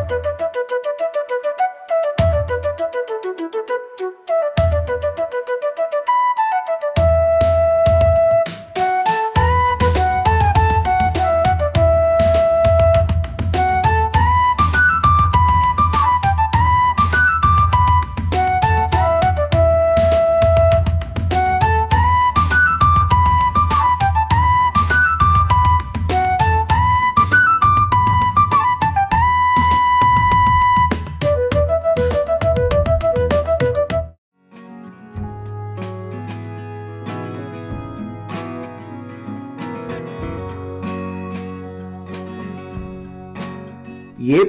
ఏ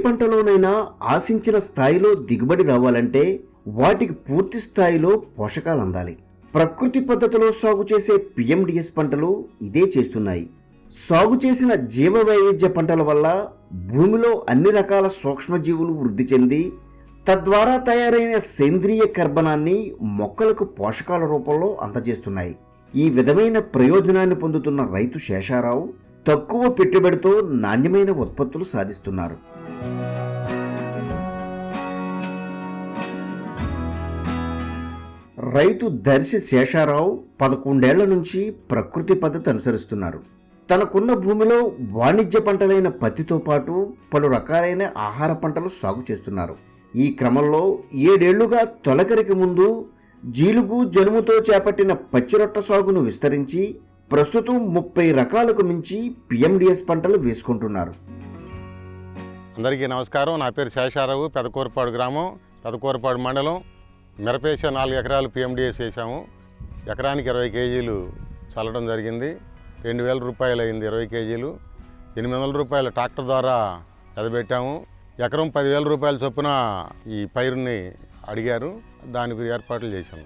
పంటలోనైనా ఆశించిన స్థాయిలో దిగుబడి రావాలంటే వాటికి పూర్తి స్థాయిలో పోషకాలు అందాలి. ప్రకృతి పద్ధతిలో సాగు చేసే పిఎండిఎస్ పంటలు ఇదే చేస్తున్నాయి. సాగు చేసిన జీవ వైవిధ్య పంటల వల్ల భూమిలో అన్ని రకాల సూక్ష్మజీవులు వృద్ధి చెంది తద్వారా తయారైన సేంద్రియ కర్బనాన్ని మొక్కలకు పోషకాల రూపంలో అందజేస్తున్నాయి. ఈ విధమైన ప్రయోజనాన్ని పొందుతున్న రైతు శేషారావు తక్కువ పెట్టుబడితో నాణ్యమైన ఉత్పత్తులు సాధిస్తున్నారు. రైతు దర్శి శేషారావు 11 ఏళ్ల నుంచి ప్రకృతి పద్ధతి అనుసరిస్తున్నారు. తనకున్న భూమిలో వాణిజ్య పంటలైన పత్తితో పాటు పలు రకాలైన ఆహార పంటలు సాగు చేస్తున్నారు. ఈ క్రమంలో 7 ఏళ్లుగా తొలకరికి ముందు జీలుగు జనుముతో చేపట్టిన పచ్చిరొట్ట సాగును విస్తరించి ప్రస్తుతం 30 రకాలకు మించి పిఎండిఎస్ పంటలు వేసుకుంటున్నారు. అందరికీ నమస్కారం. నా పేరు శేషారావు. పెదకూరపాడు గ్రామం, పెదకూరపాడు మండలం. మిరపేసే 4 ఎకరాలు పిఎండిఎస్ వేసాము. ఎకరానికి 20 కేజీలు చల్లడం జరిగింది. 2000 రూపాయలు అయింది 20 కేజీలు. 800 రూపాయల ట్రాక్టర్ ద్వారా ఎదబెట్టాము. ఎకరం 10,000 రూపాయల చొప్పున ఈ పైరుని అడిగారు. దానికి ఏర్పాట్లు చేశాము.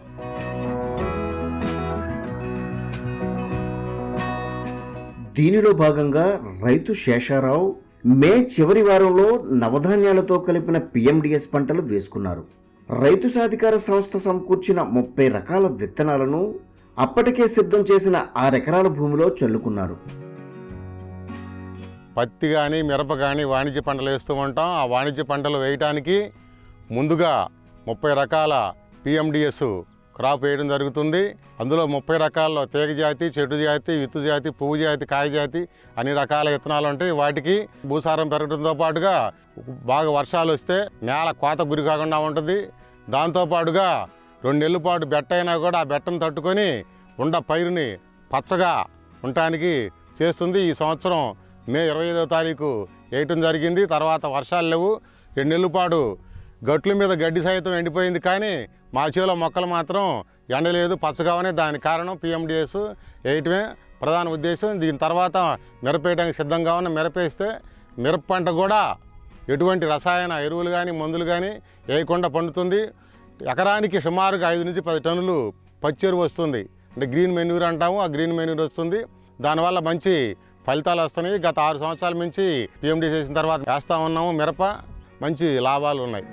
దీనిలో భాగంగా రైతు శేషారావు మే చివరి వారంలో నవధాన్యాలతో కలిపిన పిఎండిఎస్ పంటలు వేసుకున్నారు. రైతు సాధికార సంస్థ సమకూర్చిన 30 రకాల విత్తనాలను అప్పటికే సిద్ధం చేసిన 6 ఎకరాల భూమిలో చల్లుకున్నారు. పత్తి కానీ మిరప కానీ వాణిజ్య పంటలు వేస్తూ ఉంటాం. ఆ వాణిజ్య పంటలు వేయటానికి ముందుగా 30 రకాల పిఎండిఎస్ క్రాప్ వేయడం జరుగుతుంది. అందులో 30 రకాల్లో తీగ జాతి, చెట్టు జాతి, విత్తు జాతి, పువ్వు జాతి, కాయ జాతి అన్ని రకాల విత్తనాలు ఉంటాయి. వాటికి భూసారం పెరగడంతో పాటుగా బాగా వర్షాలు వస్తే నేల కోత గురి కాకుండా ఉంటుంది. దాంతోపాటుగా 2 నెలల పాటు బెట్ట అయినా కూడా ఆ బెట్టను తట్టుకొని పైరుని పచ్చగా ఉండటానికి చేస్తుంది. ఈ సంవత్సరం మే 25వ తారీఖు వేయటం జరిగింది. తర్వాత వర్షాలు లేవు. 2 నెలల పాటు గట్ల మీద గడ్డి సైతం ఎండిపోయింది. కానీ మా చేలో మొక్కలు మాత్రం ఎండలేదు, పచ్చగానే. దానికి కారణం పిఎండిఎస్ వేయటమే ప్రధాన ఉద్దేశం. దీని తర్వాత మిరపేయడానికి సిద్ధంగా ఉన్న మిరపేస్తే మిరప పంట కూడా ఎటువంటి రసాయన ఎరువులు కానీ మందులు కానీ వేయకుండా పండుతుంది. ఎకరానికి సుమారుగా 5 నుంచి 10 టన్నులు పచ్చి ఎరువు వస్తుంది. అంటే గ్రీన్ మెన్యూర్ అంటాము. ఆ గ్రీన్ మెన్యూర్ వస్తుంది. దానివల్ల మంచి ఫలితాలు వస్తున్నాయి. గత 6 సంవత్సరాల నుంచి పిఎండిఎస్ చేసిన తర్వాత వేస్తూ ఉన్నాము. మిరప మంచి లాభాలు ఉన్నాయి.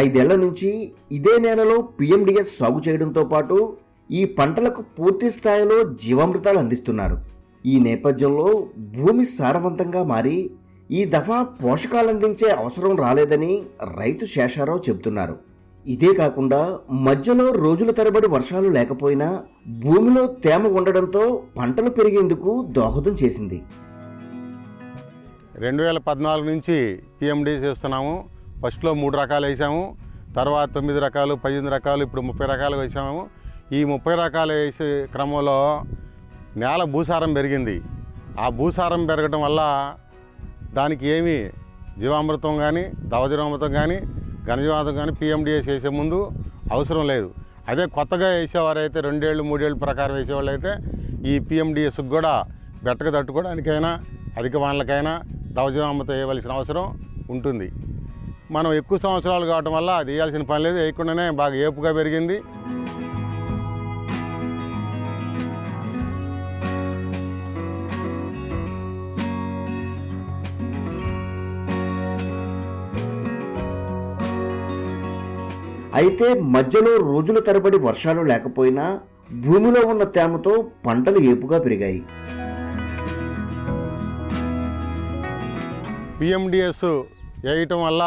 ఐదేళ్ల నుంచి ఇదే నేలలో పిఎండిఎస్ సాగు చేయడంతో పాటు ఈ పంటలకు పూర్తి స్థాయిలో జీవామృతాలు అందిస్తున్నారు. ఈ నేపథ్యంలో భూమి సారవంతంగా మారి ఈ దఫా పోషకాలు అందించే అవసరం రాలేదని రైతు శేషారావు చెబుతున్నారు. ఇదే కాకుండా మధ్యలో రోజుల తరబడి వర్షాలు లేకపోయినా భూమిలో తేమ ఉండడంతో పంటలు పెరిగేందుకు దోహదం చేసింది. 2014 నుంచి పిఎండిఎస్ చేస్తున్నాము. ఫస్ట్లో 3 రకాలు వేసాము. తర్వాత 9 రకాలు, 18 రకాలు, ఇప్పుడు 30 రకాలు వేసాము. ఈ 30 రకాలు వేసే క్రమంలో నేల భూసారం పెరిగింది. ఆ భూసారం పెరగడం వల్ల దానికి ఏమీ జీవామృతం కానీ, దవజీవామృతం కానీ, ఘనజీవామృతం కానీ పిఎండిఎస్ వేసే ముందు అవసరం లేదు. అదే కొత్తగా వేసేవారైతే 2 ఏళ్ళు 3 ఏళ్ళు ప్రకారం వేసేవాళ్ళు అయితే ఈ పిఎండిఎస్కి కూడా బెట్టకు తట్టుకోవడానికైనా అధిక వానలకైనా దవజీవామృతం వేయవలసిన అవసరం ఉంటుంది. మనం ఎక్కువ సంవత్సరాలు కావటం వల్ల అది వేయాల్సిన పని లేదు. వేయకుండానే బాగా ఏపుగా పెరిగింది. అయితే మధ్యలో రోజుల తరబడి వర్షాలు లేకపోయినా భూమిలో ఉన్న తేమతో పంటలు ఏపుగా పెరిగాయి. పిఎండిఎస్ వేయటం వల్ల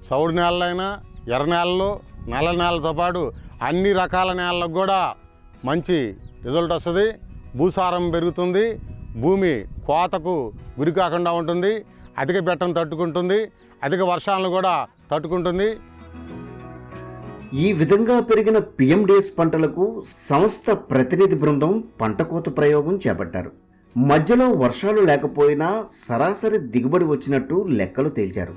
చౌడు నేలలైనా ఎర్ర నేలలు నల్ల నేలతో పాటు అన్ని రకాల నేలలకు కూడా మంచి రిజల్ట్ వస్తుంది. భూసారం పెరుగుతుంది, భూమి కోతకు గురి కాకుండా ఉంటుంది, అధిక బెట్టను తట్టుకుంటుంది, అధిక వర్షాలను కూడా తట్టుకుంటుంది. ఈ విధంగా పెరిగిన పిఎండిఎస్ పంటలకు సంస్థ ప్రతినిధి బృందం పంట కోత ప్రయోగం చేపట్టారు. మధ్యలో వర్షాలు లేకపోయినా సరాసరి దిగుబడి వచ్చినట్టు లెక్కలు తేల్చారు.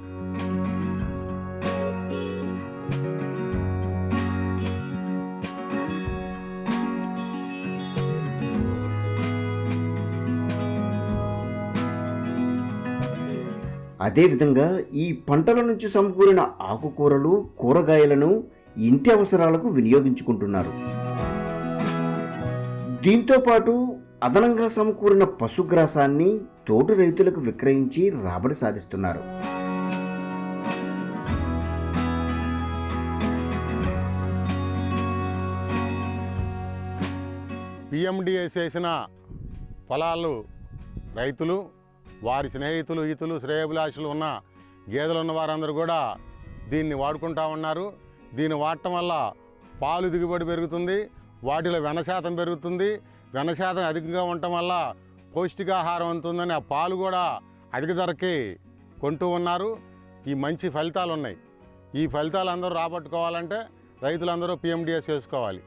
అదేవిధంగా ఈ పంటల నుంచి సమకూరిన ఆకుకూరలు, కూరగాయలను ఇంటి అవసరాలకు వినియోగించుకుంటున్నారు. దీంతో పాటు అదనంగా సమకూరిన పశుగ్రాసాన్ని తోటి రైతులకు విక్రయించి రాబడి సాధిస్తున్నారు. పిఎండిఎస్ వేసిన పొలాలు రైతులు, వారి స్నేహితులు, ఈతులు, శ్రేయభిలాషులు ఉన్న గేదెలు ఉన్న వారందరూ కూడా దీన్ని వాడుకుంటూ ఉన్నారు. దీన్ని వాడటం వల్ల పాలు దిగుబడి పెరుగుతుంది, వాటిలో వెన్న శాతం పెరుగుతుంది. వెన్న శాతం అధికంగా ఉండటం వల్ల పౌష్టికాహారం ఉంటుందని ఆ పాలు కూడా అధిక ధరకి కొంటూ ఉన్నారు. ఈ మంచి ఫలితాలు ఉన్నాయి. ఈ ఫలితాలు అందరూ రాబట్టుకోవాలంటే రైతులందరూ పిఎండిఎస్ వేసుకోవాలి.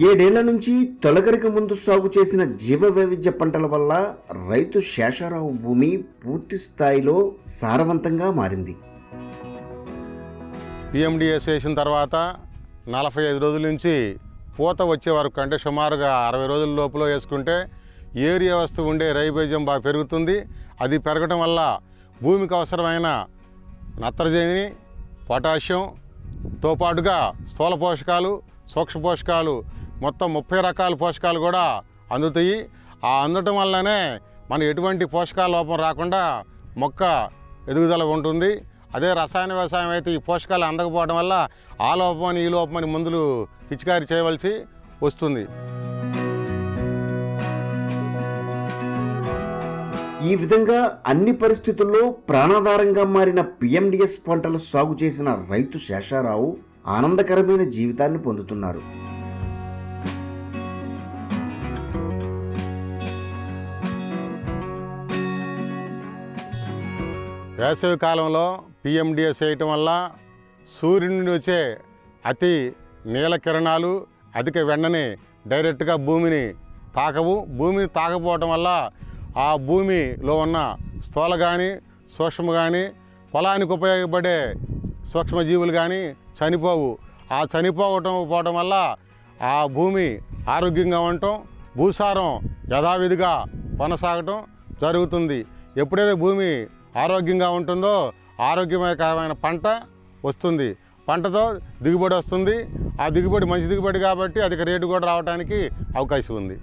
ఏడేళ్ల నుంచి తొలగరికి ముందు సాగు చేసిన జీవ వైవిధ్య పంటల వల్ల రైతు శేషారావు భూమి పూర్తి స్థాయిలో సారవంతంగా మారింది. పిఎండిఎస్ వేసిన తర్వాత 45 రోజుల నుంచి పూత వచ్చే వరకు, అంటే సుమారుగా 60 రోజుల లోపల వేసుకుంటే ఏరియా వస్తూ ఉండే రైబోజం బాగా పెరుగుతుంది. అది పెరగటం వల్ల భూమికి అవసరమైన నత్రజని, పొటాషియంతో పాటుగా స్థూల పోషకాలు, సూక్ష్మ పోషకాలు మొత్తం 30 రకాల పోషకాలు కూడా అందుతాయి. ఆ అందటం వల్లనే మనం ఎటువంటి పోషకాల లోపం రాకుండా మొక్క ఎదుగుదల ఉంటుంది. అదే రసాయన వ్యవసాయం అయితే ఈ పోషకాలు అందకపోవడం వల్ల ఆ లోపమని ఈ లోపమని మందులు పిచికారీ చేయవలసి వస్తుంది. ఈ విధంగా అన్ని పరిస్థితుల్లో ప్రాణాధారంగా మారిన పిఎండిఎస్ పంటలు సాగు చేసిన రైతు శేషారావు ఆనందకరమైన జీవితాన్ని పొందుతున్నారు. వేసవి కాలంలో పిఎండిఎస్ వేయటం వల్ల సూర్యుడి నుండి వచ్చే అతి నీల కిరణాలు అధిక వెంటనే డైరెక్ట్గా భూమిని తాకవు. భూమిని తాకపోవటం వల్ల ఆ భూమిలో ఉన్న స్థూల కానీ సూక్ష్మ కానీ పొలానికి ఉపయోగపడే సూక్ష్మజీవులు కానీ చనిపోవు. ఆ చనిపోవటం వల్ల ఆ భూమి ఆరోగ్యంగా ఉండటం, భూసారం యథావిధిగా కొనసాగటం జరుగుతుంది. ఎప్పుడైతే భూమి ఆరోగ్యంగా ఉంటుందో ఆరోగ్యకరమైన పంట వస్తుంది. పంటతో దిగుబడి వస్తుంది. ఆ దిగుబడి మంచి దిగుబడి కాబట్టి అధిక రేటు కూడా రావడానికి అవకాశం ఉంది.